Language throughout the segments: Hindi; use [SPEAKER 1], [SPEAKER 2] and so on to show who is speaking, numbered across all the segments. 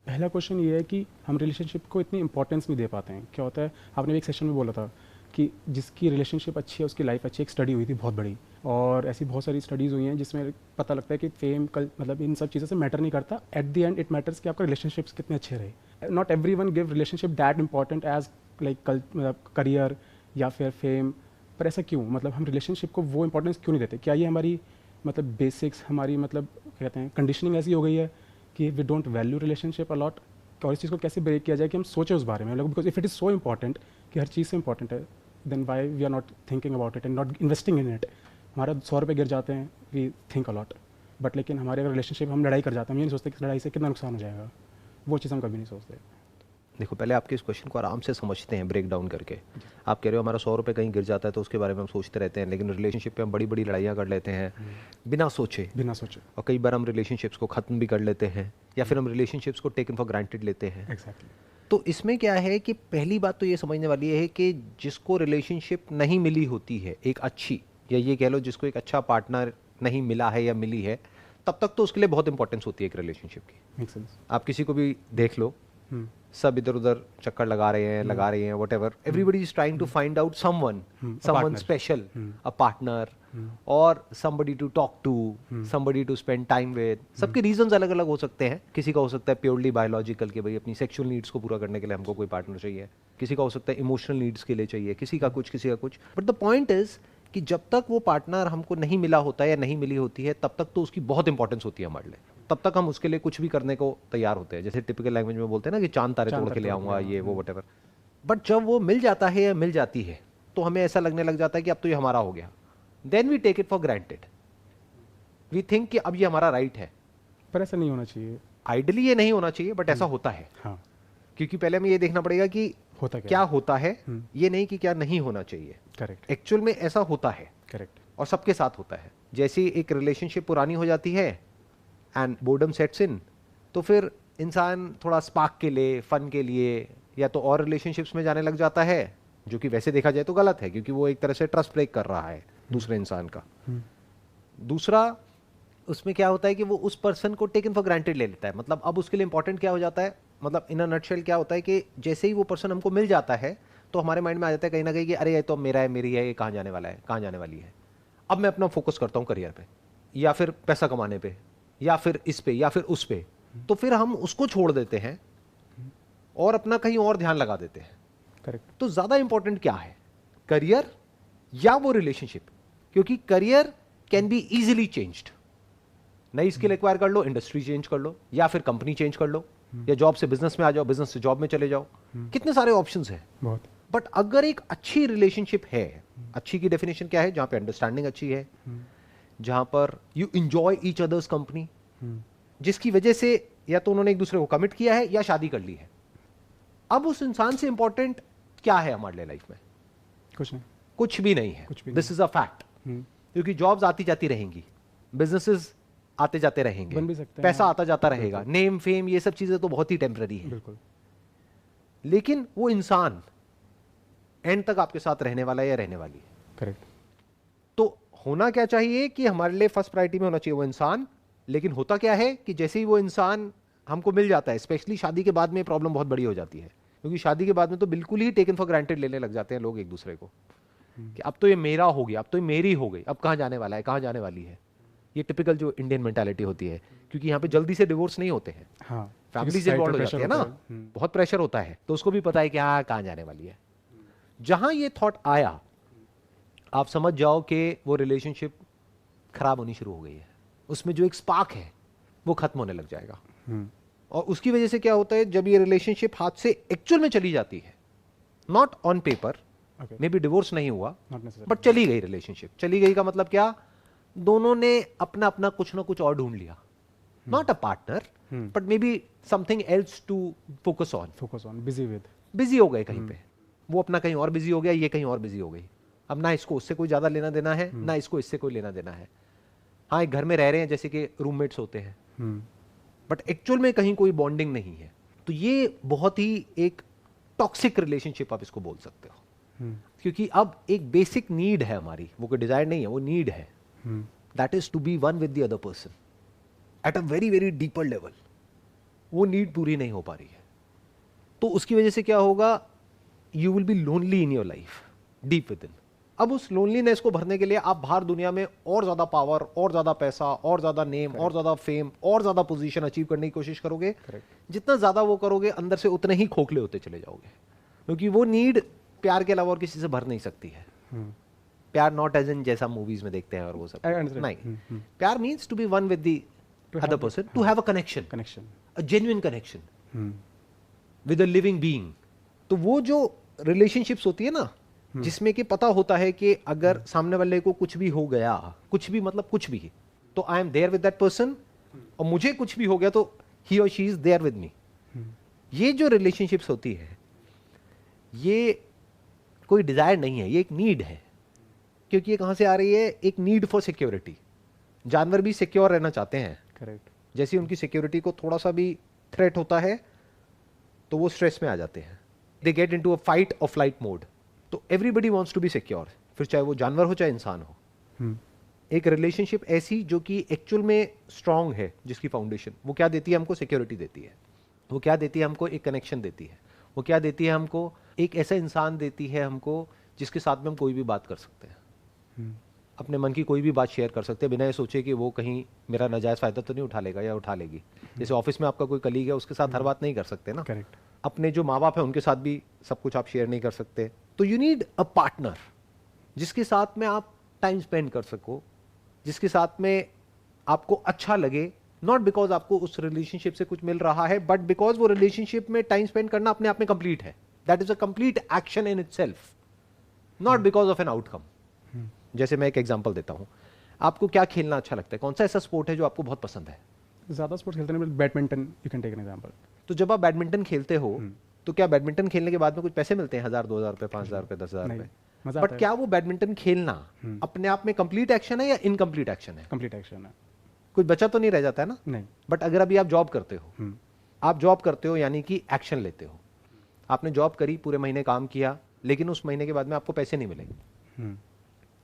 [SPEAKER 1] पहला क्वेश्चन ये है कि हम रिलेशनशिप को इतनी इंपॉर्टेंस नहीं दे पाते हैं। क्या होता है, आपने भी एक सेशन में बोला था कि जिसकी रिलेशनशिप अच्छी है उसकी लाइफ अच्छी। एक स्टडी हुई थी बहुत बड़ी, और ऐसी बहुत सारी स्टडीज़ हुई हैं जिसमें पता लगता है कि फेम कल मतलब इन सब चीज़ों से मैटर नहीं करता। At the end it matters कि आपका रिलेशनशिप्स कितने अच्छे रहे। Not every one give relationship that important as like career या फिर फेम। पर ऐसा क्यों, मतलब हम रिलेशनशिप को वो इंपॉर्टेंस क्यों नहीं देते? क्या ये हमारी मतलब बेसिक्स, हमारी मतलब कहते हैं कंडीशनिंग ऐसी हो गई है कि we don't value relationship a lot? और इस चीज़ को कैसे ब्रेक किया जाए कि हम सोचें उस बारे में, मतलब because if it is so important कि हर चीज़ से इंपॉर्टेंट है, then why we are not thinking about it and not investing in it. हमारा 100 रुपये गिर जाते हैं, वी थिंक अलॉट, बट लेकिन हमारे अगर रिलेशनशिप हम लड़ाई कर जाते हैं, हम ये नहीं सोचते कि लड़ाई से कितना नुकसान हो जाएगा। वो चीज़ हम कभी नहीं सोचते।
[SPEAKER 2] देखो, पहले आपके इस क्वेश्चन को आराम से समझते हैं, ब्रेक डाउन करके। आप कह रहे हो हमारा 100 रुपये कहीं गिर जाता है तो उसके बारे में हम सोचते रहते हैं, लेकिन रिलेशनशिप पे हम बड़ी बड़ी लड़ाइयाँ कर लेते हैं बिना सोचे। और कई बार हम रिलेशनशिप्स को ख़त्म भी कर लेते हैं, या फिर हम रिलेशनशिप्स को टेकन फॉर ग्रांटेड लेते हैं।
[SPEAKER 1] एग्जैक्टली।
[SPEAKER 2] तो इसमें क्या है कि पहली बात तो ये समझने वाली है कि जिसको रिलेशनशिप नहीं मिली होती है एक अच्छी, या ये कह लो जिसको एक अच्छा पार्टनर नहीं मिला है या मिली है, तब तक तो उसके लिए बहुत इंपॉर्टेंस होती है एक रिलेशनशिप की।
[SPEAKER 1] Make sense.
[SPEAKER 2] आप किसी को भी देख लो, सब इधर उधर चक्कर लगा रहे हैं, लगा रही हैं, whatever, everybody is trying to find out someone special, a partner, और somebody to talk to, somebody to spend time with। सबके रीजंस अलग अलग हो सकते हैं। किसी का हो सकता है प्योरली बायोलॉजिकल के भाई अपनी सेक्सुअल नीड्स को पूरा करने के लिए हमको कोई पार्टनर चाहिए, किसी का हो सकता है इमोशनल नीड्स के लिए चाहिए, किसी का कुछ, किसी का कुछ। बट द पॉइंट इज कि जब तक वो पार्टनर हमको नहीं मिला होता है या नहीं मिली होती है, तब तक तो उसकी बहुत इंपॉर्टेंस होती है हमारे लिए। तब तक हम उसके लिए कुछ भी करने को तैयार होते हैं, जैसे टिपिकल लैंग्वेज में बोलते हैं ना कि चांद तारे तोड़ के ले आऊंगा, ये वो व्हाटएवर। बट जब वो मिल जाता है या मिल जाती है, तो हमें ऐसा लगने लग जाता है कि अब तो ये हमारा हो गया। Then we take it for granted. We think कि अब ये हमारा राइट है।
[SPEAKER 1] पर ऐसा नहीं होना चाहिए।
[SPEAKER 2] आइडली ये नहीं होना चाहिए, बट ऐसा होता है।
[SPEAKER 1] हाँ।
[SPEAKER 2] क्योंकि पहले हमें ये देखना पड़ेगा कि
[SPEAKER 1] होता
[SPEAKER 2] क्या होता है, ये नहीं कि क्या नहीं होना चाहिए।
[SPEAKER 1] करेक्ट।
[SPEAKER 2] एक्चुअल में ऐसा होता है।
[SPEAKER 1] करेक्ट।
[SPEAKER 2] और सबके साथ होता है। जैसे ही एक रिलेशनशिप पुरानी हो जाती है एंड बोर्डम सेट्स इन, तो फिर इंसान थोड़ा स्पार्क के लिए, फन के लिए, या तो और रिलेशनशिप्स में जाने लग जाता है, जो कि वैसे देखा जाए तो गलत है, क्योंकि वो एक तरह से ट्रस्ट ब्रेक कर रहा है दूसरे इंसान का। दूसरा, उसमें क्या होता है कि वो उस पर्सन को टेकन फॉर ग्रांटेड ले लेता है। मतलब अब उसके लिए इंपॉर्टेंट क्या हो जाता है, मतलब इन अ नटशेल क्या होता है कि जैसे ही वो पर्सन हमको मिल जाता है, तो हमारे माइंड में आ जाता है कहीं ना कहीं कि अरे ये तो मेरा है, मेरी है, ये कहाँ जाने वाला है, कहाँ जाने वाली है। अब मैं अपना फोकस करता हूँ करियर पे, या फिर पैसा कमाने पे, या फिर इस पे, या फिर उस पे। तो फिर हम उसको छोड़ देते हैं और अपना कहीं और ध्यान लगा देते हैं।
[SPEAKER 1] करेक्ट।
[SPEAKER 2] तो ज्यादा इंपॉर्टेंट क्या है, करियर या वो रिलेशनशिप? क्योंकि career can be easily changed. नई स्किल एक्वायर कर लो, इंडस्ट्री चेंज कर लो, या फिर कंपनी चेंज कर लो, या जॉब से बिजनेस में आ जाओ, बिजनेस से जॉब में चले जाओ। कितने सारे ऑप्शंस हैं
[SPEAKER 1] बहुत।
[SPEAKER 2] बट अगर एक अच्छी रिलेशनशिप है, अच्छी की डेफिनेशन क्या है, जहां पे अंडरस्टैंडिंग अच्छी है, जहां पर you enjoy each others company, जिसकी वजह से या तो उन्होंने एक दूसरे को कमिट किया है या शादी कर ली है। अब उस इंसान से इंपॉर्टेंट क्या है हमारे लिए लाइफ में?
[SPEAKER 1] कुछ नहीं।
[SPEAKER 2] कुछ भी नहीं है। This is a fact. क्योंकि जॉब्स आती जाती रहेंगी, बिजनेसेस आते जाते रहेंगे,
[SPEAKER 1] बन भी सकते हैं,
[SPEAKER 2] पैसा आता जाता रहेगा, नेम फेम ये सब चीजें तो बहुत ही टेम्पररी है।
[SPEAKER 1] बिल्कुल।
[SPEAKER 2] लेकिन वो इंसान एंड तक आपके साथ रहने वाला है या रहने वाली है।
[SPEAKER 1] करेक्ट।
[SPEAKER 2] तो होना क्या चाहिए कि हमारे लिए फर्स्ट प्रायोरिटी में होना चाहिए वो इंसान। लेकिन होता क्या है कि जैसे ही वो इंसान हमको मिल जाता है, स्पेशली शादी के बाद में प्रॉब्लम बहुत बड़ी हो जाती है। क्योंकि शादी के बाद में तो बिल्कुल ही टेकन फॉर ग्रांटेड लेने लग जाते हैं लोग एक दूसरे को, कि अब तो ये मेरा हो गया, अब तो ये मेरी हो गई, अब कहाँ जाने वाला है, कहाँ जाने वाली है। ये टिपिकल जो इंडियन मेंटालिटी होती है, क्योंकि यहाँ पे जल्दी से डिवोर्स नहीं होते हैं।
[SPEAKER 1] हाँ।
[SPEAKER 2] फैमिलीज इन्वॉल्व हो जाती है ना, बहुत प्रेशर होता है, तो उसको भी पता है कि हाँ कहाँ जाने वाली है। जहां ये थॉट आया, आप समझ जाओ कि वो रिलेशनशिप खराब होनी शुरू हो गई है। उसमें जो एक स्पार्क है वो खत्म होने लग जाएगा। और उसकी वजह से क्या होता है, जब ये रिलेशनशिप हाथ से एक्चुअल में चली जाती है, not on paper, may be divorce नहीं हुआ बट चली गई रिलेशनशिप। चली गई का मतलब क्या, दोनों ने अपना अपना कुछ ना कुछ और ढूंढ लिया, not a partner but maybe something else to focus on, busy हो गए कहीं पे, वो अपना कहीं और बिजी हो गया, ये कहीं और बिजी हो गई। अब ना इसको उससे कोई ज्यादा लेना देना है, ना इसको इससे कोई लेना देना है। हाँ, एक घर में रह रहे हैं जैसे कि रूममेट्स होते हैं, बट एक्चुअल में कहीं कोई बॉन्डिंग नहीं है। तो ये बहुत ही एक टॉक्सिक रिलेशनशिप आप इसको बोल सकते हो। क्योंकि अब एक बेसिक नीड है हमारी, वो कोई डिजायर नहीं है, वो नीड है, that is to be one with the other person at a very very deeper level. वो नीड पूरी नहीं हो पा रही है, तो उसकी वजह से क्या होगा, you will be lonely in your life deep with in. अब उस लोनलीनेस को भरने के लिए आप बाहर दुनिया में और ज्यादा पावर, और ज्यादा पैसा, और ज्यादा नेम, और ज्यादा फेम, और ज्यादा पोजीशन अचीव करने की कोशिश करोगे। जितना ज्यादा वो करोगे अंदर से उतने ही खोखले होते चले जाओगे, क्योंकि वो नीड प्यार के अलावा और किसी से भर नहीं सकती है। प्यार नॉट एज इन जैसा मूवीज में देखते हैं और वो सब नहीं, प्यार means to be one with the other person, to have a connection, a genuine connection with a living being. तो वो जो रिलेशनशिप्स होती है ना, जिसमें कि पता होता है कि अगर सामने वाले को कुछ भी हो गया, कुछ भी मतलब कुछ भी, तो I am there with that person, और मुझे कुछ भी हो गया तो ही और she is there with me. ये जो रिलेशनशिप्स होती है, ये कोई डिजायर नहीं है, ये एक नीड है। क्योंकि ये कहां से आ रही है, एक नीड फॉर सिक्योरिटी। जानवर भी सिक्योर रहना चाहते हैं, करेक्ट। जैसे उनकी सिक्योरिटी को थोड़ा सा भी थ्रेट होता है तो वो स्ट्रेस में आ जाते हैं, they get into a fight और फ्लाइट मोड। तो everybody wants to be secure, फिर चाहे वो जानवर हो चाहे इंसान हो। एक रिलेशनशिप ऐसी जो कि एक्चुअल में स्ट्रांग है, जिसकी फाउंडेशन वो क्या देती है हमको, सिक्योरिटी देती है। वो क्या देती है हमको, एक कनेक्शन देती है। वो क्या देती है हमको, एक ऐसा इंसान देती है हमको जिसके साथ में हम कोई भी बात कर सकते हैं, अपने मन की कोई भी बात शेयर कर सकते हैं, बिना ये सोचे कि वो कहीं मेरा नाजायज फायदा तो नहीं उठा लेगा या उठा लेगी। जैसे ऑफिस में आपका कोई कलीग है, उसके साथ हर बात नहीं कर सकते ना, करेक्ट। अपने जो माँ बाप है उनके साथ भी सब कुछ आप शेयर नहीं कर सकते। तो यू नीड अ पार्टनर जिसके साथ में आप टाइम स्पेंड कर सको, जिसके साथ में आपको अच्छा लगे, नॉट बिकॉज आपको उस रिलेशनशिप से कुछ मिल रहा है, बट बिकॉज वो रिलेशनशिप में टाइम स्पेंड करना अपने आप में कंप्लीट है। That is a complete action in itself, not because of an outcome. जैसे मैं एक एग्जांपल देता हूं, आपको क्या खेलना अच्छा लगता है, कौन सा ऐसा स्पोर्ट है जो आपको बहुत पसंद है?
[SPEAKER 1] ज़्यादा स्पोर्ट्स खेलते नहीं, badminton you can take an example.
[SPEAKER 2] तो जब आप बैडमिंटन खेलते हो तो क्या बैडमिंटन खेलने के बाद में कुछ पैसे मिलते हैं, 1000 2000 रुपए, 5000 रुपए, 10,000 रुपए? बट क्या वो बैडमिंटन खेलना अपने आप में कंप्लीट एक्शन है या इनकम्प्लीट एक्शन है?
[SPEAKER 1] कंप्लीट एक्शन है।
[SPEAKER 2] कुछ बचा तो नहीं रह जाता है ना?
[SPEAKER 1] नहीं।
[SPEAKER 2] बट अगर अभी आप जॉब करते हो, आप जॉब करते हो यानी कि एक्शन लेते हो। आपने जॉब करी, पूरे महीने काम किया, लेकिन उस महीने के बाद में आपको पैसे नहीं मिलेंगे,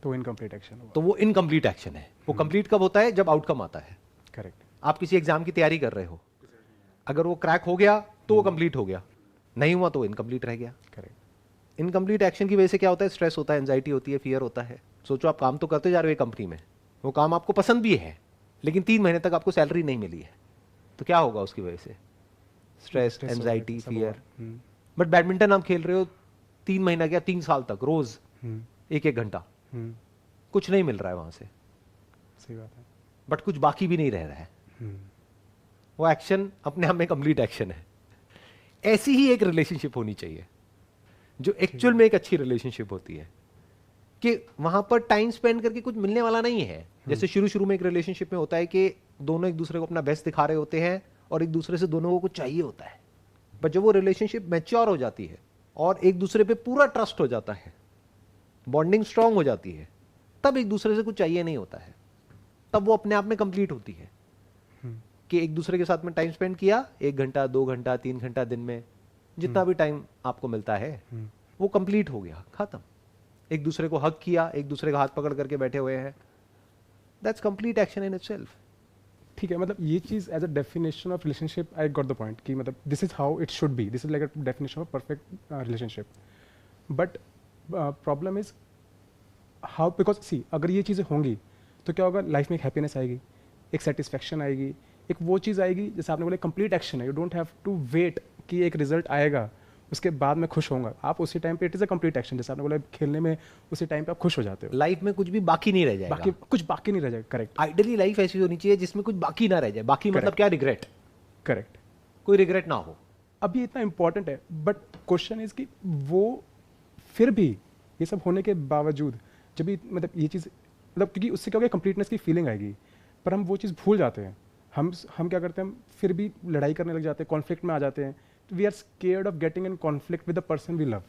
[SPEAKER 1] तो इनकम्प्लीट एक्शन होगा।
[SPEAKER 2] तो वो इनकम्प्लीट एक्शन है। वो कंप्लीट कब होता है, जब आउटकम आता है।
[SPEAKER 1] करेक्ट।
[SPEAKER 2] आप किसी एग्जाम की तैयारी कर रहे हो, अगर वो क्रैक हो गया तो वो कंप्लीट हो गया, नहीं हुआ तो इनकम्प्लीट रह गया। करेक्ट। इनकम्प्लीट एक्शन की वजह से क्या होता है, स्ट्रेस होता है, एंजाइटी होती है, फियर होता है। सोचो आप काम तो करते जा रहे हो कंपनी में, वो काम आपको पसंद भी है, लेकिन 3 महीने तक आपको सैलरी नहीं मिली है, तो क्या होगा उसकी वजह से? Stress, anxiety, fear. But badminton आप खेल रहे हो 3 महीना क्या 3 साल तक, रोज 1-1 घंटा, कुछ नहीं मिल रहा है वहां से,
[SPEAKER 1] सही बात है,
[SPEAKER 2] बट कुछ बाकी भी नहीं रह रहा है। वो एक्शन अपने आप में कंप्लीट एक्शन है। ऐसी ही एक रिलेशनशिप होनी चाहिए जो एक्चुअल में एक अच्छी रिलेशनशिप होती है, कि वहां पर टाइम स्पेंड करके कुछ मिलने वाला नहीं है। जैसे शुरू शुरू में एक रिलेशनशिप में होता है कि दोनों एक दूसरे को अपना बेस्ट दिखा रहे होते हैं और एक दूसरे से दोनों को कुछ चाहिए होता है। बट जब वो रिलेशनशिप मैच्योर हो जाती है और एक दूसरे पे पूरा ट्रस्ट हो जाता है, बॉन्डिंग स्ट्रांग हो जाती है, तब एक दूसरे से कुछ चाहिए नहीं होता है, तब वो अपने आप में कंप्लीट होती है। कि एक दूसरे के साथ में टाइम स्पेंड किया, 1 घंटा 2 घंटा 3 घंटा दिन में, जितना भी टाइम आपको मिलता है, वो कंप्लीट हो गया, खत्म। एक दूसरे को हक किया, एक दूसरे का हाथ पकड़ करके बैठे हुए हैं, that's complete action in itself.
[SPEAKER 1] ठीक है, मतलब ये चीज़ as a definition of relationship I got the point कि मतलब this is how it should be, this is like a definition of perfect relationship. But problem is how, because see अगर ये चीज़ें होंगी तो क्या होगा, लाइफ में एक हैप्पीनेस आएगी, एक सेटिस्फैक्शन आएगी, एक वो चीज़ आएगी जैसे आपने बोला कंप्लीट एक्शन है, you don't have to wait कि एक रिजल्ट आएगा उसके बाद मैं खुश होऊंगा। आप उसी टाइम पे it is a complete action, जैसे आपने बोला खेलने में उसी टाइम पे आप खुश हो जाते हो,
[SPEAKER 2] लाइफ में कुछ भी बाकी नहीं रह जाएगा,
[SPEAKER 1] बाकी कुछ बाकी नहीं रह जाएगा। करेक्ट।
[SPEAKER 2] आइडियली लाइफ ऐसी होनी चाहिए जिसमें कुछ बाकी ना रह जाए। बाकी मतलब क्या, रिग्रेट।
[SPEAKER 1] करेक्ट,
[SPEAKER 2] कोई रिग्रेट ना हो।
[SPEAKER 1] अब ये इतना इंपॉर्टेंट है, बट क्वेश्चन इज कि वो फिर भी ये सब होने के बावजूद जब भी मतलब ये चीज़ मतलब क्योंकि उससे क्या होगा, कंप्लीटनेस की फीलिंग आएगी, पर हम वो चीज़ भूल जाते हैं। हम क्या करते हैं, हम फिर भी लड़ाई करने लग जाते हैं, कॉन्फ्लिक्ट में आ जाते हैं। We are scared of getting in conflict with the person we love,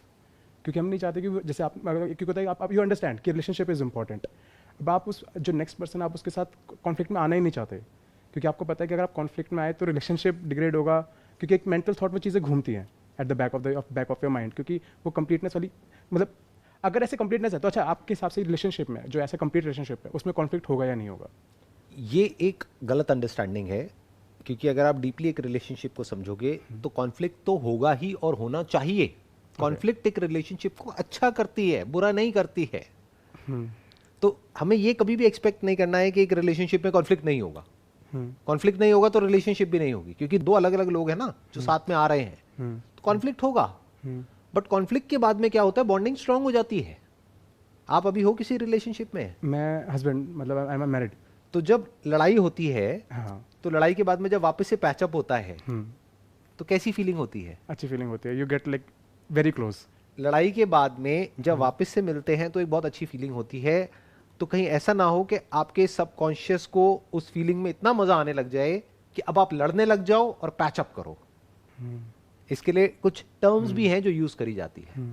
[SPEAKER 1] क्योंकि हम नहीं चाहते कि जैसे आप क्योंकि होता है आप यू अंडरस्टैंड कि रिलेशनशिप इज इंपॉर्टेंट। अब आप उस जो नेक्स्ट पर्सन आप उसके साथ कॉन्फ्लिक्ट में आना ही नहीं चाहते, क्योंकि आपको पता है कि अगर आप कॉन्फ्लिक्ट में आए तो रिलेशनशिप डिग्रेड होगा, क्योंकि एक मेंटल थॉट में चीज़ें घूमती हैं at the back of your mind, क्योंकि वो कंप्लीटनेस वाली मतलब अगर ऐसे कंप्लीटनेस है तो अच्छा आपके हिसाब से रिलेशनशिप में जो ऐसा कंप्लीट रिलेशनशिप है उसमें कॉन्फ्लिक्ट होगा या नहीं होगा?
[SPEAKER 2] ये एक गलत अंडरस्टैंडिंग है। क्योंकि अगर आप डीपली एक रिलेशनशिप को समझोगे तो कॉन्फ्लिक्ट तो होगा ही और होना चाहिए। कॉन्फ्लिक्ट एक रिलेशनशिप को अच्छा करती है, बुरा नहीं करती है। तो हमें ये कभी भी एक्सपेक्ट नहीं करना है कि एक रिलेशनशिप में कॉन्फ्लिक्ट नहीं होगा। कॉन्फ्लिक्ट नहीं होगा तो रिलेशनशिप भी नहीं होगी, क्योंकि दो अलग अलग लोग हैं ना जो साथ में आ रहे हैं, तो कॉन्फ्लिक्ट होगा। बट कॉन्फ्लिक्ट के बाद में क्या होता है, बॉन्डिंग स्ट्रांग हो जाती है। आप अभी हो किसी रिलेशनशिप में?
[SPEAKER 1] मैं हस्बैंड, मतलब आई एम मैरिड।
[SPEAKER 2] तो जब लड़ाई होती है,
[SPEAKER 1] हाँ,
[SPEAKER 2] तो लड़ाई के बाद में जब वापस से पैचअप होता है तो कैसी फीलिंग होती है?
[SPEAKER 1] अच्छी फीलिंग होती है, you get like very close.
[SPEAKER 2] लड़ाई के बाद में जब वापस से मिलते हैं तो एक बहुत अच्छी फीलिंग होती है। तो कहीं ऐसा ना हो कि आपके सबकॉन्शियस को उस फीलिंग में इतना मजा आने लग जाए कि अब आप लड़ने लग जाओ और पैचअप करो। इसके लिए कुछ टर्म्स भी हैं जो यूज करी जाती है,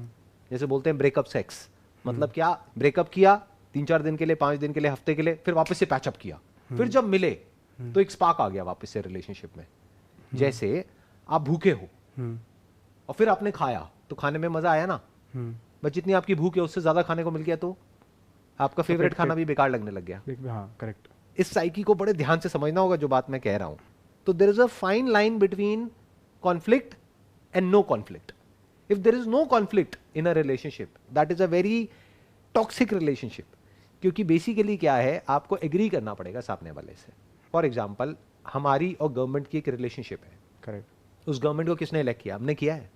[SPEAKER 2] जैसे बोलते हैं ब्रेकअप सेक्स। मतलब क्या, ब्रेकअप किया 3-4 दिन के लिए, 5 दिन के लिए, हफ्ते के लिए, फिर वापस से पैचअप किया, फिर जब मिले तो एक स्पार्क आ गया वापस से रिलेशनशिप में। जैसे आप भूखे हो और फिर आपने खाया तो खाने में मजा आया ना, बस जितनी आपकी भूख है उससे ज्यादा खाने को मिल गया तो आपका फेवरेट खाना भी बेकार लगने लग गया।
[SPEAKER 1] हाँ, करेक्ट।
[SPEAKER 2] इस साइकी को बड़े ध्यान से समझना होगा जो बात मैं कह रहा हूं। तो there is a fine line between conflict and no conflict. If there is no conflict in a relationship, that is a very toxic relationship. क्योंकि बेसिकली क्या है, आपको एग्री करना पड़ेगा सामने वाले से। फॉर एग्जाम्पल, हमारी और गवर्नमेंट की एक रिलेशनशिप है।
[SPEAKER 1] करेक्ट।
[SPEAKER 2] उस गवर्नमेंट को किसने इलेक्ट किया? हमने किया है।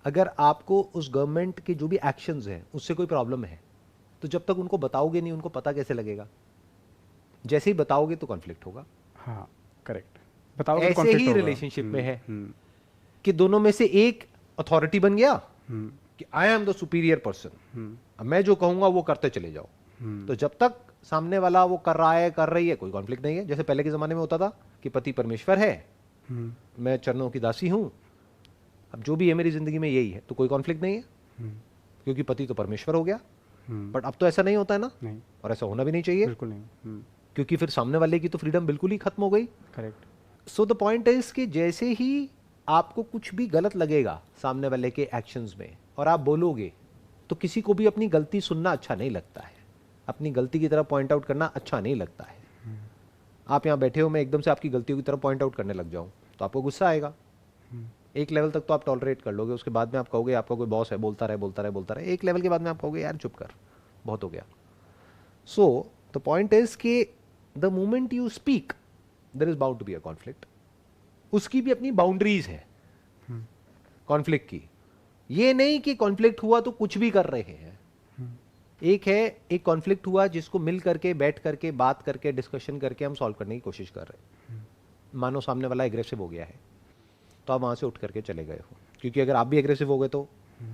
[SPEAKER 2] अगर आपको उस गवर्नमेंट के जो भी एक्शंस हैं उससे कोई प्रॉब्लम है, तो जब तक उनको बताओगे नहीं, उनको पता कैसे लगेगा? जैसे ही बताओगे तो कॉन्फ्लिक्ट होगा।
[SPEAKER 1] हाँ, करेक्ट। बताओ।
[SPEAKER 2] ऐसे ही रिलेशनशिप में है कि दोनों में से एक अथॉरिटी बन गया कि I am the superior person, अब मैं जो कहूंगा वो करते चले जाओ। तो जब तक सामने वाला वो कर रहा है, कर रही है, कोई कॉन्फ्लिक्ट नहीं है। जैसे पहले के जमाने में होता था कि पति परमेश्वर है, मैं चरणों की दासी हूं, अब जो भी है मेरी जिंदगी में यही है, तो कोई कॉन्फ्लिक्ट नहीं है क्योंकि पति तो परमेश्वर हो गया। बट अब तो ऐसा नहीं होता है ना,
[SPEAKER 1] नहीं,
[SPEAKER 2] और ऐसा होना भी नहीं चाहिए,
[SPEAKER 1] बिल्कुल नहीं।
[SPEAKER 2] क्योंकि फिर सामने वाले की तो फ्रीडम बिल्कुल ही खत्म हो गई।
[SPEAKER 1] Correct.
[SPEAKER 2] So the point is कि जैसे ही आपको कुछ भी गलत लगेगा सामने वाले के एक्शंस में और आप बोलोगे, तो किसी को भी अपनी गलती सुनना अच्छा नहीं लगता है, अपनी गलती की तरफ पॉइंट आउट करना अच्छा नहीं लगता है। आप यहाँ बैठे हो, मैं एकदम से आपकी गलतियों की तरफ पॉइंट आउट करने लग जाऊं तो आपको गुस्सा आएगा। एक लेवल तक तो आप टॉलरेट कर लोगे, उसके बाद में आप कहोगे आपका कोई बॉस है, बोलता रहे बोलता रहे बोलता रहे। एक लेवल के बाद में आप कहोगे यार चुप कर, बहुत हो गया। सो द पॉइंट इज कि the moment you speak there is bound to be a conflict. उसकी भी अपनी बाउंड्रीज है कॉन्फ्लिक्ट की। ये नहीं कि कॉन्फ्लिक्ट हुआ तो कुछ भी कर रहे हैं। एक है, एक कॉन्फ्लिक्ट हुआ जिसको मिल करके, बैठ करके, बात करके, डिस्कशन करके हम सॉल्व करने की कोशिश कर रहे हैं। मानो सामने वाला एग्रेसिव हो गया है तो आप वहां से उठ करके चले गए हो, क्योंकि अगर आप भी एग्रेसिव हो गए तो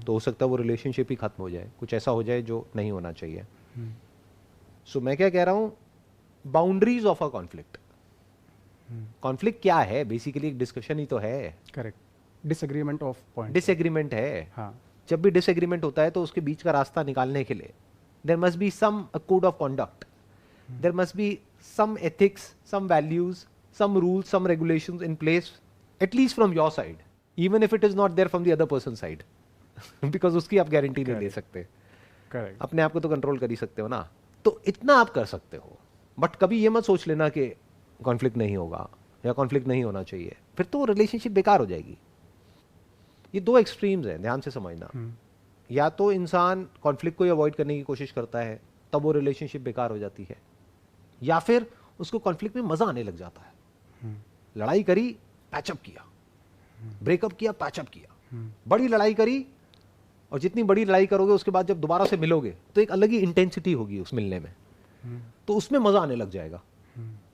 [SPEAKER 2] हो सकता है वो रिलेशनशिप ही खत्म हो जाए, कुछ ऐसा हो जाए जो नहीं होना चाहिए। सो मैं क्या कह रहा हूं, boundaries of a conflict. Conflict क्या है? बेसिकली एक डिस्कशन ही तो है।
[SPEAKER 1] Correct. Disagreement of point.
[SPEAKER 2] Disagreement है।
[SPEAKER 1] हाँ।
[SPEAKER 2] जब भी डिसएग्रीमेंट होता है तो उसके बीच का रास्ता निकालने के लिए there must be some code of conduct, there must be some ethics, some values, some rules, some regulations in place, at least from your side, even if it is not there from the other person side, because उसकी आप गारंटी नहीं ले सकते।
[SPEAKER 1] करेक्ट।
[SPEAKER 2] अपने आप को तो कंट्रोल कर ही सकते हो ना, तो इतना आप कर सकते हो। बट कभी ये मत सोच लेना कि कॉन्फ्लिक्ट नहीं होगा या कॉन्फ्लिक्ट नहीं होना चाहिए, फिर तो रिलेशनशिप बेकार हो जाएगी। ये दो एक्सट्रीम्स हैं, ध्यान से समझना। या तो इंसान कॉन्फ्लिक्ट को अवॉइड करने की कोशिश करता है, तब वो रिलेशनशिप बेकार हो जाती है, या फिर उसको कॉन्फ्लिक्ट में मजा आने लग जाता है। लड़ाई करी, पैचअप किया, ब्रेकअप किया, पैचअप किया, बड़ी लड़ाई करी, और जितनी बड़ी लड़ाई करोगे उसके बाद जब दोबारा से मिलोगे तो एक अलग ही इंटेंसिटी होगी उस मिलने में, तो उसमें मजा आने लग जाएगा।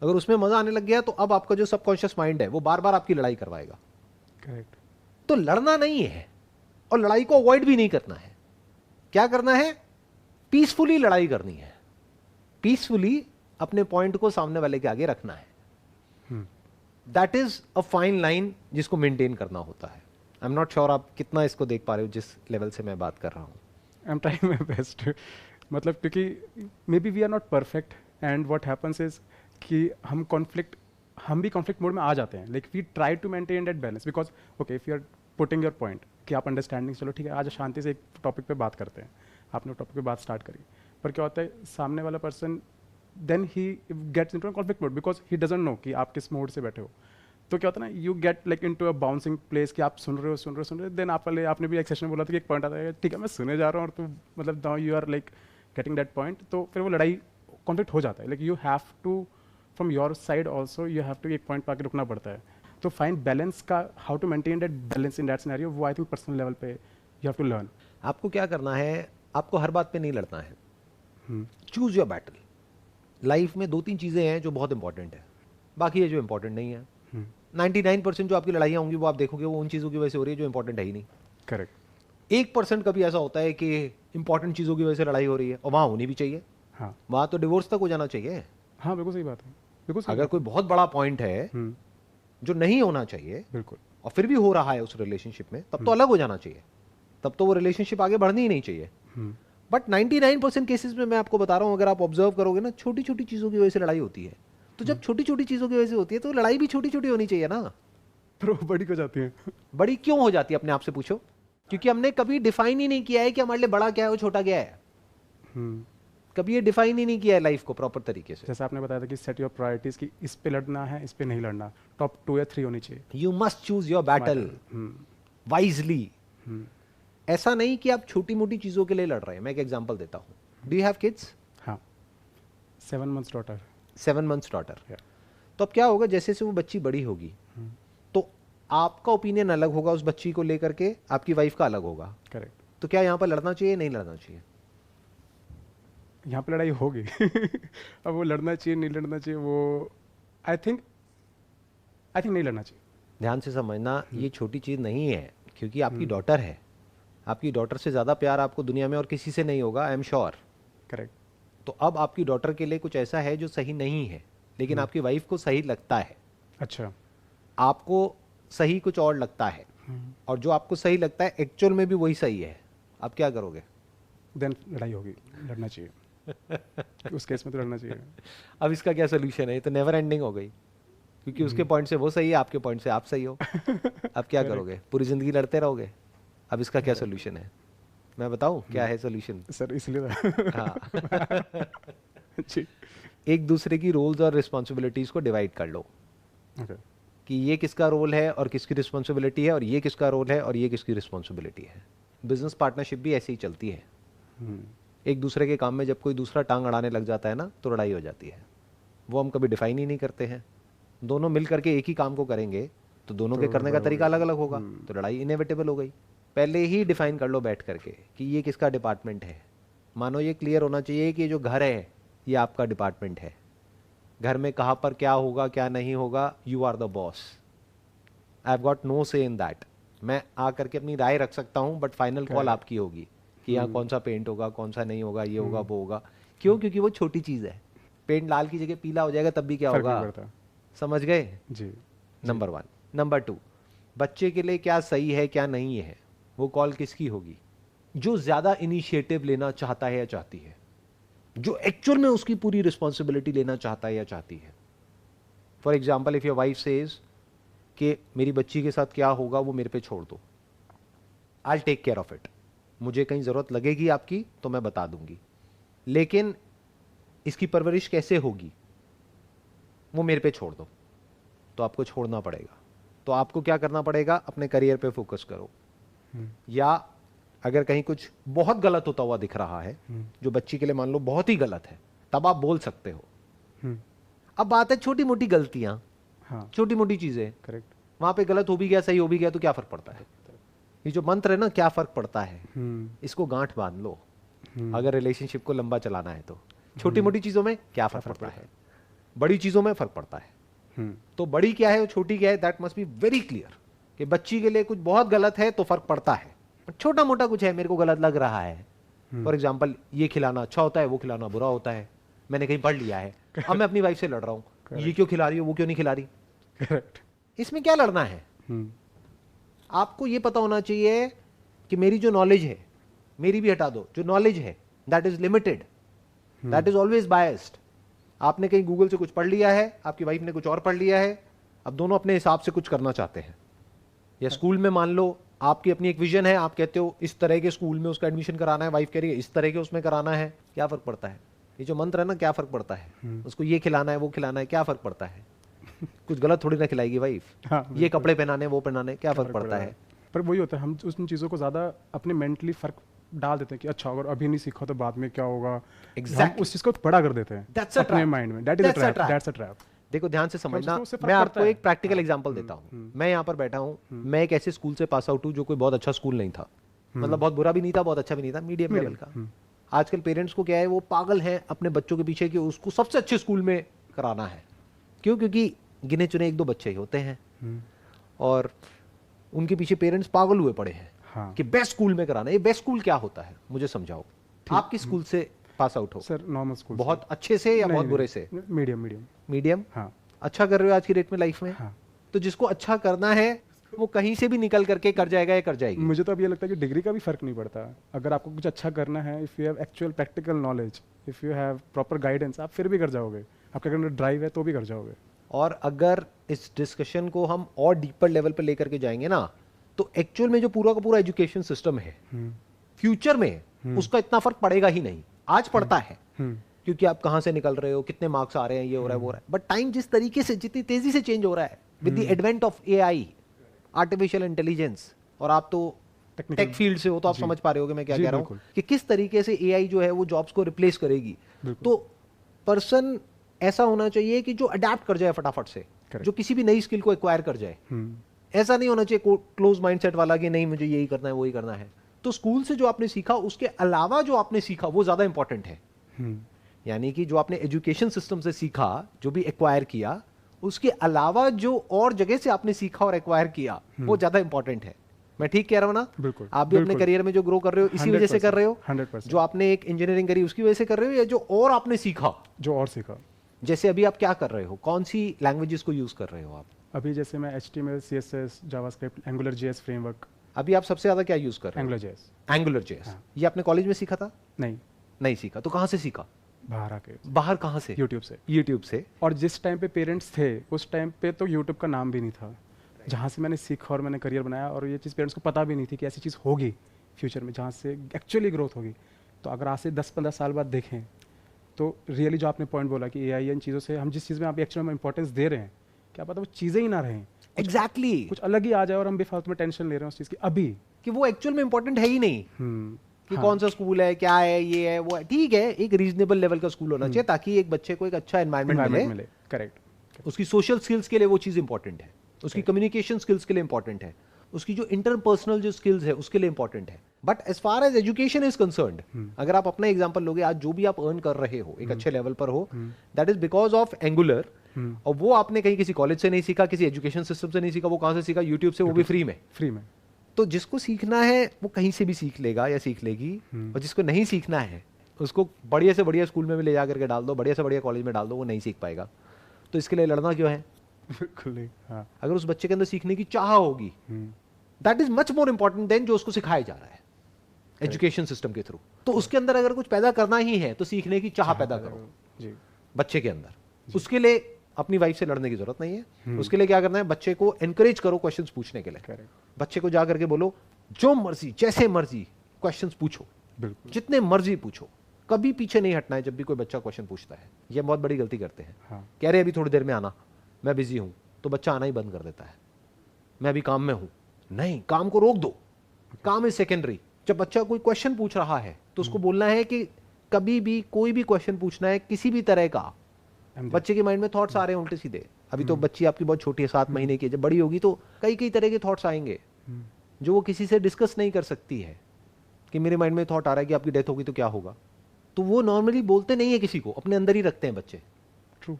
[SPEAKER 2] अगर उसमें मजा आने लग गया तो अब आपका जो सबकॉन्शियस माइंड है वो बार बार आपकी लड़ाई करवाएगा।
[SPEAKER 1] करेक्ट।
[SPEAKER 2] तो लड़ना नहीं है और लड़ाई को अवॉइड भी नहीं करना है। क्या करना है? पीसफुली लड़ाई करनी है, पीसफुली अपने पॉइंट को सामने वाले के आगे रखना है। That is a fine line जिसको मेंटेन करना होता है। आई एम नॉट श्योर आप कितना इसको देख पा रहे हो जिस लेवल से मैं बात कर रहा हूं।
[SPEAKER 1] I am trying my best. मतलब क्योंकि maybe we are not perfect, and what happens is कि हम भी कॉन्फ्लिक्ट मोड में आ जाते हैं, like we try to maintain that balance, because okay if you are putting your point कि आप अंडरस्टैंडिंग, चलो ठीक है आज शांति से एक टॉपिक पे बात करते हैं, आपने टॉपिक पे बात स्टार्ट करी, पर क्या होता है सामने वाला person then he gets into conflict mode because he doesn't know कि आप किस मोड से बैठे हो। तो क्या होता है ना, you get like into a bouncing place कि आप सुन रहे हो, देन आपने भी एक सेशन में बोला था कि एक पॉइंट आता है, ठीक है मैं सुने जा रहा हूँ और तू मतलब now you are like getting that point, तो फिर वो लड़ाई कॉन्फ्लिक्ट हो जाता है। Like you have to from your side also you have to एक पॉइंट पर आके रुकना पड़ता है। तो फाइंड बैलेंस का, how to maintain that balance in that scenario, वो आई थिंक पर्सनल लेवल पे यू हैव टू लर्न।
[SPEAKER 2] आपको क्या करना है, आपको हर बात पे नहीं लड़ना है। Choose your battle. लाइफ में 2-3 चीजें हैं जो बहुत इंपॉर्टेंट है, बाकी ये जो इंपॉर्टेंट नहीं है। 99% जो आपकी लड़ाइयाँ होंगी वो आप देखोगे वो उन चीज़ों की वजह से हो रही है जो इंपॉर्टेंट है ही नहीं।
[SPEAKER 1] करेक्ट।
[SPEAKER 2] 1% कभी ऐसा होता है कि इंपॉर्टेंट चीज़ों की वजह से लड़ाई हो रही है, और वहाँ होनी भी चाहिए।
[SPEAKER 1] हाँ
[SPEAKER 2] वहाँ तो डिवोर्स तक हो जाना चाहिए।
[SPEAKER 1] हाँ बिल्कुल सही बात है, बिल्कुल सही
[SPEAKER 2] अगर
[SPEAKER 1] बात
[SPEAKER 2] कोई बहुत बड़ा पॉइंट है
[SPEAKER 1] है।
[SPEAKER 2] जो नहीं होना चाहिए
[SPEAKER 1] बिल्कुल।
[SPEAKER 2] और फिर भी हो रहा है उस रिलेशनशिप में, तब तो अलग हो जाना चाहिए, तब तो वो रिलेशनशिप आगे बढ़नी ही नहीं चाहिए। बट 99% केसेस में मैं आपको बता रहा हूँ, अगर आप ऑब्जर्व करोगे ना, छोटी छोटी चीज़ों की वजह से लड़ाई होती है। तो जब छोटी छोटी चीज़ों की वजह से होती है तो लड़ाई भी छोटी छोटी होनी चाहिए ना।
[SPEAKER 1] फिर वो बड़ी हो जाती है।
[SPEAKER 2] बड़ी क्यों हो जाती है अपने आप से पूछो। क्योंकि हमने कभी डिफाइन ही नहीं किया है कि हमारे लिए बड़ा क्या है और छोटा क्या है। कभी ये डिफाइन ही नहीं किया है लाइफ को प्रॉपर तरीके से।
[SPEAKER 1] जैसे आपने बताया था कि सेट योर प्रायोरिटीज, कि इस पे लड़ना है, इस पे नहीं लड़ना, टॉप 2 या 3 होनी चाहिए।
[SPEAKER 2] You must choose your battle wisely. ऐसा नहीं कि आप छोटी मोटी चीजों के लिए लड़ रहे हैं। मैं एक एग्जांपल देता हूं। Do you have kids?
[SPEAKER 1] हाँ, 7 months डॉटर।
[SPEAKER 2] 7 months daughter. तो अब क्या होगा, जैसे से वो बच्ची बड़ी होगी तो आपका ओपिनियन अलग होगा उस बच्ची को लेकर के, आपकी वाइफ का अलग होगा।
[SPEAKER 1] करेक्ट।
[SPEAKER 2] तो क्या यहाँ पर लड़ना चाहिए, नहीं लड़ना चाहिए?
[SPEAKER 1] यहाँ पे लड़ाई होगी। अब वो लड़ना चाहिए नहीं लड़ना चाहिए, वो आई थिंक नहीं लड़ना चाहिए।
[SPEAKER 2] ध्यान से समझना, ये छोटी चीज नहीं है, क्योंकि आपकी डॉटर है। आपकी डॉटर से ज्यादा प्यार आपको दुनिया में और किसी से नहीं होगा, आई एम श्योर।
[SPEAKER 1] करेक्ट।
[SPEAKER 2] तो अब आपकी डॉटर के लिए कुछ ऐसा है जो सही नहीं है, लेकिन आपकी वाइफ को सही लगता है।
[SPEAKER 1] अच्छा।
[SPEAKER 2] आपको सही कुछ और लगता है, और जो आपको सही लगता है एक्चुअल में भी वही सही है। आप क्या करोगे?
[SPEAKER 1] देन लड़ाई होगी, लड़ना चाहिए। उस केस में तो लड़ना चाहिए।
[SPEAKER 2] अब इसका क्या सोल्यूशन है? ये तो नेवर एंडिंग हो गई, क्योंकि उसके पॉइंट से वो सही है, आपके पॉइंट से आप सही हो। अब क्या करोगे? पूरी जिंदगी लड़ते रहोगे। अब इसका क्या सोल्यूशन है? मैं बताऊं क्या है सोल्यूशन?
[SPEAKER 1] सर इसलिए
[SPEAKER 2] हाँ।
[SPEAKER 1] जी।
[SPEAKER 2] एक दूसरे की रोल्स और रिस्पॉन्सिबिलिटीज को डिवाइड कर लो।
[SPEAKER 1] ओके।
[SPEAKER 2] कि ये किसका रोल है और किसकी रिस्पॉन्सिबिलिटी है, और ये किसका रोल है और ये किसकी रिस्पॉन्सिबिलिटी है। बिजनेस पार्टनरशिप भी ऐसे ही चलती है। एक दूसरे के काम में जब कोई दूसरा टांग अड़ाने लग जाता है ना, तो लड़ाई हो जाती है। वो हम कभी डिफाइन ही नहीं करते हैं। दोनों मिल करके एक ही काम को करेंगे तो दोनों के करने का तरीका अलग अलग होगा, तो लड़ाई इनएविटेबल हो गई। पहले ही डिफाइन कर लो बैठ करके कि ये किसका डिपार्टमेंट है। मानो ये क्लियर होना चाहिए कि जो घर है ये आपका डिपार्टमेंट है। घर में कहाँ पर क्या होगा क्या नहीं होगा, you are the boss. I have got no say in that. मैं आ करके अपनी राय रख सकता हूँ, बट फाइनल कॉल आपकी होगी कि यहाँ कौन सा पेंट होगा, कौन सा नहीं होगा, ये होगा वो होगा। क्यों? क्योंकि वो छोटी चीज़ है। पेंट लाल की जगह पीला हो जाएगा तब भी क्या होगा, समझ गए जी? नंबर 1। नंबर 2, बच्चे के लिए क्या सही है क्या नहीं है, वो कॉल किसकी होगी? जो ज्यादा इनिशिएटिव लेना चाहता है या चाहती है, जो एक्चुअल में उसकी पूरी रिस्पॉन्सिबिलिटी लेना चाहता है या चाहती है। For example, if your wife says कि मेरी बच्ची के साथ क्या होगा वो मेरे पे छोड़ दो, I will take care of it. मुझे कहीं जरूरत लगेगी आपकी तो मैं बता दूंगी, लेकिन इसकी परवरिश कैसे होगी वो मेरे पे छोड़ दो। तो आपको छोड़ना पड़ेगा। तो आपको क्या करना पड़ेगा? अपने करियर पे फोकस करो। या अगर कहीं कुछ बहुत गलत होता हुआ दिख रहा है, जो बच्ची के लिए मान लो बहुत ही गलत है, तब आप बोल सकते हो। अब बात है छोटी मोटी गलतियां, छोटी मोटी चीजें। करेक्ट। वहां पे गलत हो भी गया, सही हो भी गया, तो क्या फर्क पड़ता है? ये जो मंत्र है ना, क्या फर्क पड़ता है, इसको गांठ बांध लो। अगर रिलेशनशिप को लंबा चलाना है तो छोटी मोटी चीजों में क्या फर्क पड़ता है, बड़ी चीजों में फर्क पड़ता है। तो बड़ी क्या है और छोटी क्या है, that must be very clear. कि बच्ची के लिए कुछ बहुत गलत है तो फर्क पड़ता है, छोटा मोटा कुछ है मेरे को गलत लग रहा है। फॉर एग्जाम्पल, ये खिलाना अच्छा होता है, वो खिलाना बुरा होता है, मैंने कहीं पढ़ लिया है। अब मैं अपनी वाइफ से लड़ रहा हूं, ये क्यों खिला रही हो, वो क्यों नहीं खिला रही। करेक्ट। इसमें क्या लड़ना है? आपको ये पता होना चाहिए कि मेरी जो नॉलेज है, मेरी भी हटा दो, जो नॉलेज है that is limited, that is always biased. आपने कहीं गूगल से कुछ पढ़ लिया है, आपकी वाइफ ने कुछ और पढ़ लिया है, अब दोनों अपने हिसाब से कुछ करना चाहते हैं। या स्कूल में मान लो आपकी अपनी एक विजन है, आप कहते हो इस तरह के स्कूल में उसका एडमिशन कराना है, वाइफ कह रही है इस तरह के उसमें कराना है, क्या फर्क पड़ता है? ये जो मंत्र है ना, क्या फर्क पड़ता है? उसको ये खिलाना है, वो खिलाना है, क्या फर्क पड़ता है? कुछ गलत थोड़ी ना खिलाएगी वाइफ।
[SPEAKER 1] हाँ,
[SPEAKER 2] ये
[SPEAKER 1] बिल्कुल।
[SPEAKER 2] कपड़े पहनाने, वो पहनाने, क्या फर्क पड़ता है?
[SPEAKER 1] पर वही होता है, हम उन चीज़ों को ज़्यादा अपने मेंटली फ़र्क डाल देते हैं कि अच्छा अगर अभी नहीं सीखा तो बाद में क्या होगा।
[SPEAKER 2] Exactly.
[SPEAKER 1] हम उस चीज़ को बड़ा कर देते हैं
[SPEAKER 2] That's a
[SPEAKER 1] अपने
[SPEAKER 2] trap.
[SPEAKER 1] माइंड में। That is a
[SPEAKER 2] That's a
[SPEAKER 1] trap,
[SPEAKER 2] trap.
[SPEAKER 1] That's a trap.
[SPEAKER 2] देखो ध्यान से समझना,
[SPEAKER 1] उससे फर्क
[SPEAKER 2] मैं
[SPEAKER 1] पड़ता
[SPEAKER 2] आपको
[SPEAKER 1] है।
[SPEAKER 2] एक प्रैक्टिकल
[SPEAKER 1] हाँ,
[SPEAKER 2] एग्जांपल देता हूँ। मैं यहाँ पर बैठा हूँ, मैं एक ऐसे स्कूल से पास आउट हूँ जो कोई बहुत अच्छा स्कूल नहीं था, मतलब बहुत बुरा भी नहीं था, बहुत अच्छा भी नहीं था, मीडियम लेवल का। आजकल पेरेंट्स को क्या है, वो पागल हैं अपने बच्चों के पीछे कि उसको सबसे अच्छे स्कूल में कराना है। क्यों? क्योंकि गिने चुने एक दो बच्चे ही होते हैं और उनके पीछे पेरेंट्स पागल हुए पड़े हैं
[SPEAKER 1] हाँ।
[SPEAKER 2] कि बेस्ट स्कूल में कराना है। ये बेस्ट स्कूल क्या होता है मुझे समझाओ। आप किस स्कूल से पास आउट हो?
[SPEAKER 1] Sir normal school.
[SPEAKER 2] बहुत अच्छे से या बहुत बुरे से?
[SPEAKER 1] Medium medium.
[SPEAKER 2] मीडियम।
[SPEAKER 1] हाँ
[SPEAKER 2] अच्छा कर रहे हो आज की डेट में लाइफ में?
[SPEAKER 1] हाँ।
[SPEAKER 2] तो जिसको अच्छा करना है वो कहीं से भी निकल करके कर जाएगा या कर जाएगी।
[SPEAKER 1] मुझे तो अब ये लगता है कि डिग्री का भी फर्क नहीं पड़ता। अगर आपको कुछ अच्छा करना है, if you have actual practical knowledge, if you have proper guidance, आप फिर भी कर जाओगे। आपके अंदर ड्राइव है तो भी कर जाओगे।
[SPEAKER 2] और अगर इस डिस्कशन को हम और डीपर लेवल पर लेकर के जाएंगे ना, तो एक्चुअल में जो पूरा का पूरा एजुकेशन सिस्टम है फ्यूचर में उसका इतना फर्क पड़ेगा ही नहीं। आज पड़ता है क्योंकि आप कहां से निकल रहे हो, कितने मार्क्स आ रहे हैं, ये हो रहा है वो हो रहा है। बट टाइम जिस तरीके से, जितनी तेजी से चेंज हो रहा है with the advent of AI, artificial intelligence, और आप तो टेक फील्ड से हो तो आप समझ पा रहे होगे मैं क्या कह रहा हूं कि किस तरीके से एआई जो है वो जॉब्स को रिप्लेस करेगी। तो पर्सन ऐसा होना चाहिए कि जो अडेप्ट कर जाए फटाफट से, जो किसी भी नई स्किल को एक्वायर कर जाए। ऐसा नहीं होना चाहिए क्लोज माइंडसेट वाला कि नहीं मुझे यही करना है वही करना है। तो स्कूल से जो आपने सीखा उसके अलावा जो आपने सीखा वो ज्यादा इंपॉर्टेंट है। यानी कि जो आपने एजुकेशन सिस्टम से सीखा, जो भी एक्वायर किया, उसके अलावा जो और जगह से आपने सीखा और एक्वायर किया वो ज्यादा इंपॉर्टेंट है। मैं ठीक कह रहा हूं ना?
[SPEAKER 1] बिल्कुल।
[SPEAKER 2] आप भी अपने करियर में जो ग्रो कर रहे हो इसी वजह से कर रहे हो?
[SPEAKER 1] 100%।
[SPEAKER 2] जो आपने एक इंजीनियरिंग करी उसकी वजह से कर रहे हो, या जो और आपने सीखा?
[SPEAKER 1] जो और सीखा।
[SPEAKER 2] जैसे अभी आप क्या कर रहे हो, कौन सी लैंग्वेजेस को यूज कर रहे हो आप?
[SPEAKER 1] अभी जैसे मैं HTML, CSS, JavaScript, angular JS framework.
[SPEAKER 2] अभी आप सबसे ज्यादा क्या यूज कर रहे हो?
[SPEAKER 1] Angular JS।
[SPEAKER 2] Angular JS। ये आपने कॉलेज में सीखा था?
[SPEAKER 1] नहीं।
[SPEAKER 2] नहीं सीखा। तो कहां से सीखा?
[SPEAKER 1] बाहर आके।
[SPEAKER 2] बाहर कहां से?
[SPEAKER 1] यूट्यूब से।
[SPEAKER 2] यूट्यूब से।
[SPEAKER 1] और जिस टाइम पे पेरेंट्स थे उस टाइम पे तो यूट्यूब का नाम भी नहीं था। जहाँ से मैंने सीखा और मैंने करियर बनाया, और ये चीज़ पेरेंट्स को पता भी नहीं थी कि ऐसी चीज़ होगी फ्यूचर में जहाँ से एक्चुअली ग्रोथ होगी। तो अगर आज से 10-15 साल बाद देखें तो रियली जो आपने पॉइंट बोला कि AI इन चीज़ों से हम जिस चीज़ में आप एक्चुअली में इंपॉर्टेंस दे रहे हैं, क्या पता वो चीज़ें ही ना रहें,
[SPEAKER 2] एग्जैक्टली
[SPEAKER 1] कुछ अलग ही आ जाए और हम बेफालतू में टेंशन ले रहे हैं उस चीज़ की अभी
[SPEAKER 2] कि वो एक्चुअल में इंपॉर्टेंट है ही नहीं। कि कौन सा स्कूल है, क्या है, ये है वो है। ठीक है, एक रीजनेबल लेवल का स्कूल होना चाहिए ताकि एक बच्चे को एक अच्छा एनवायरनमेंट मिले।
[SPEAKER 1] करेक्ट।
[SPEAKER 2] उसकी सोशल स्किल्स के लिए वो चीज इंपॉर्टेंट है, उसकी कम्युनिकेशन स्किल्स के लिए इंपॉर्टेंट है, उसकी जो इंटरपर्सनल जो स्किल्स है उसके लिए इंपॉर्टेंट है। But as far as education is concerned, अगर आप अपना एग्जांपल लोगे, आज जो भी आप अर्न कर रहे हो एक अच्छे लेवल पर हो, that is because of angular. और वो आपने कहीं किसी कॉलेज से नहीं सीखा, किसी एजुकेशन सिस्टम से नहीं सीखा, वो कहां से सीखा? यूट्यूब से, वो भी फ्री में। तो जिसको सीखना है वो कहीं से भी सीख लेगा या सीख लेगी, और जिसको नहीं सीखना है उसको बढ़िया से बढ़िया स्कूल में भी ले जा करके डाल दो, बढ़िया से बढ़िया कॉलेज में डाल दो, वो नहीं सीख पाएगा। तो इसके लिए लड़ना क्यों है?
[SPEAKER 1] बिल्कुल। हाँ।
[SPEAKER 2] अगर उस बच्चे के अंदर सीखने की चाह होगी, that is much more important than जो उसको सिखाया जा रहा है एजुकेशन सिस्टम के थ्रू। तो उसके अंदर अगर कुछ पैदा करना ही है तो सीखने की चाह पैदा करो बच्चे के अंदर। उसके लिए अपनी वाइफ से लड़ने की जरूरत नहीं है। उसके लिए क्या करना है, बच्चे को एनकरेज करो क्वेश्चंस पूछने के लिए। बच्चे को जा करके बोलो जो मर्जी जैसे मर्जी क्वेश्चंस पूछो, जितने मर्जी पूछो, कभी पीछे नहीं हटना है जब भी कोई बच्चा क्वेश्चन पूछता है। ये बहुत बड़ी गलती करते हैं। कह रहे अभी थोड़ी देर में आना, मैं बिजी हूं, तो बच्चा आना ही बंद कर देता है। मैं अभी काम में हूं, नहीं, काम को रोक दो, काम इज सेकेंडरी। जब बच्चा कोई क्वेश्चन पूछ रहा है तो उसको बोलना है कि कभी भी कोई भी क्वेश्चन पूछना है किसी भी तरह का, बच्चे के माइंड में थॉट्स आ रहे हैं उल्टे सीधे। अभी तो बच्ची आपकी बहुत छोटी है, 7 महीने की, जब बड़ी होगी तो कई कई तरह के थॉट्स आएंगे जो वो किसी से डिस्कस नहीं कर सकती है। कि मेरे माइंड में थॉट आ रहा है कि आपकी डेथ होगी तो क्या होगा, तो वो नॉर्मली बोलते नहीं है किसी को, अपने अंदर ही रखते हैं बच्चे।
[SPEAKER 1] ट्रू।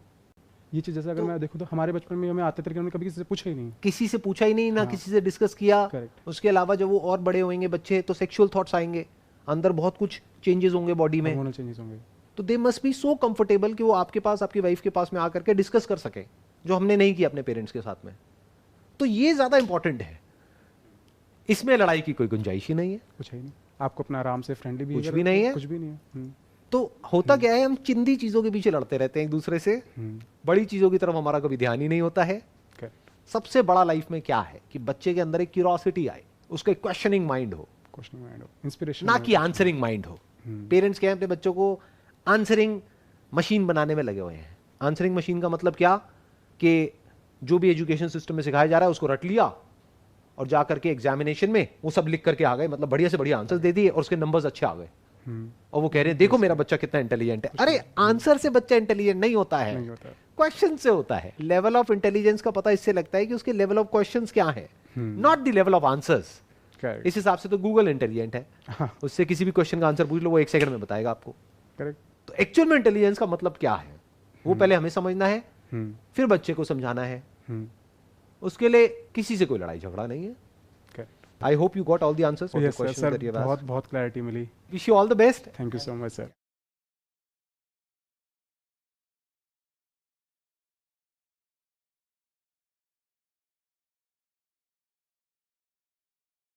[SPEAKER 1] ये चीज़ जैसे अगर मैं देखूं तो हमारे बचपन में हमें आते थे, हमने कभी किसी से पूछा ही नहीं,
[SPEAKER 2] किसी से पूछा ही नहीं, ना किसी से डिस्कस किया। उसके अलावा जब वो और बड़े होंगे बच्चे तो सेक्सुअल थॉट्स आएंगे, अंदर बहुत कुछ चेंजेस होंगे बॉडी में,
[SPEAKER 1] चेंजेस होंगे।
[SPEAKER 2] तो they must be so comfortable कि वो आपके पास, आपकी वाइफ के पास में आकर के डिस्कस कर सके, जो हमने नहीं किया अपने पेरेंट्स के साथ में। तो ये ज्यादा इंपॉर्टेंट है, इसमें लड़ाई की कोई गुंजाइश ही नहीं है।
[SPEAKER 1] कुछ ही नहीं, आपको अपना आराम से फ्रेंडली भी
[SPEAKER 2] कुछ भी नहीं है,
[SPEAKER 1] कुछ भी नहीं है।
[SPEAKER 2] तो होता क्या है, हम चिंदी चीजों के पीछे लड़ते रहते हैं एक दूसरे से, बड़ी चीजों की तरफ हमारा कभी ध्यान ही नहीं होता है। सबसे बड़ा लाइफ में क्या है कि बच्चे के अंदर एक क्यूरियोसिटी आए, उसका एक क्वेश्चनिंग माइंड हो,
[SPEAKER 1] इंस्पिरेशन,
[SPEAKER 2] ना कि आंसरिंग माइंड हो। पेरेंट्स क्या है, अपने बच्चों को आंसरिंग मशीन बनाने में लगे हुए हैं। आंसरिंग मशीन का मतलब क्या कि जो भी एजुकेशन सिस्टम में सिखाया जा रहा है उसको रट लिया और जा करके एग्जामिनेशन में वो सब लिख करके आ गए, मतलब बढ़िया से बढ़िया आंसर्स दे दिए और उसके नंबर्स अच्छे आ गए, और वो कह रहे हैं देखो मेरा बच्चा कितना इंटेलिजेंट है। अरे आंसर से बच्चा इंटेलिजेंट नहीं होता है, क्वेश्चन से होता है। लेवल ऑफ इंटेलिजेंस का पता इससे लगता है कि उसके लेवल ऑफ क्वेश्चंस क्या है, not the level of answers. इस हिसाब से तो गूगल इंटेलिजेंट है, उससे किसी भी क्वेश्चन का आंसर पूछ लो वो 1 सेकंड में बताएगा आपको। करेक्ट। तो एक्चुअल में इंटेलिजेंस का मतलब क्या है वो पहले हमें समझना है, फिर बच्चे को समझाना है। उसके लिए किसी से कोई लड़ाई झगड़ा नहीं है। I hope you got all the answers for the questions that you have asked.
[SPEAKER 1] बहुत क्लैरिटी मिली।
[SPEAKER 2] Wish you all the best.
[SPEAKER 1] Thank you so much, sir.